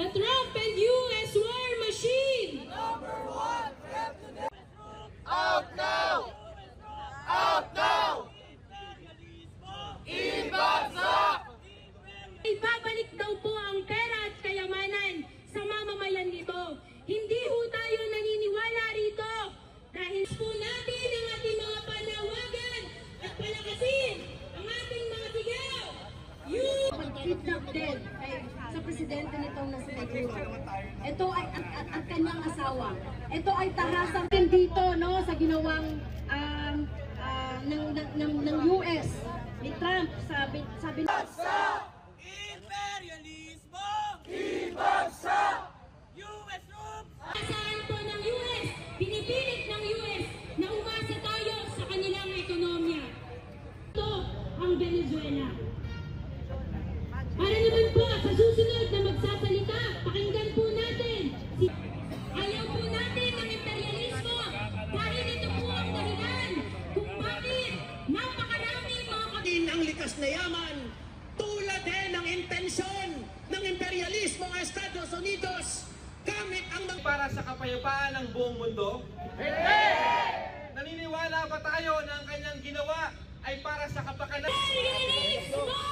the Trump and U.S. war machine. Number one threat to the out now! Out now! Ibagsak! Ibabalik daw po ang pera at kayamanan sa mamamayan nito. Hindi po tayo naniniwala rito dahil po natin ang ating mga panawagan at palakasin ang ating mga sigaw. Pag-kidnap din sa presidente nitong nasa Negro. Ito ay at kanyang asawa. Ito ay tahasang dito no sa ginawang ng US ni Trump sabi Imperialismo! Ibagsak! US troops! Saan po ng US, pinipilit ng US na umasa tayo sa kanilang ekonomiya. Ito ang Venezuela. Para naman po sa susunod na magsasalita, pakinggan po natin. Ayaw po natin ng imperialismo dahil ito po ang dahilan kung bakit napakaraming mga ang likas na yaman tulad din ng intensyon ng imperialismo ng Estados Unidos gamit ang para sa kapayapaan ng buong mundo? Hindi! Naniniwala ba tayo na ang kanyang ginawa ay para sa kapakanan? imperialismo!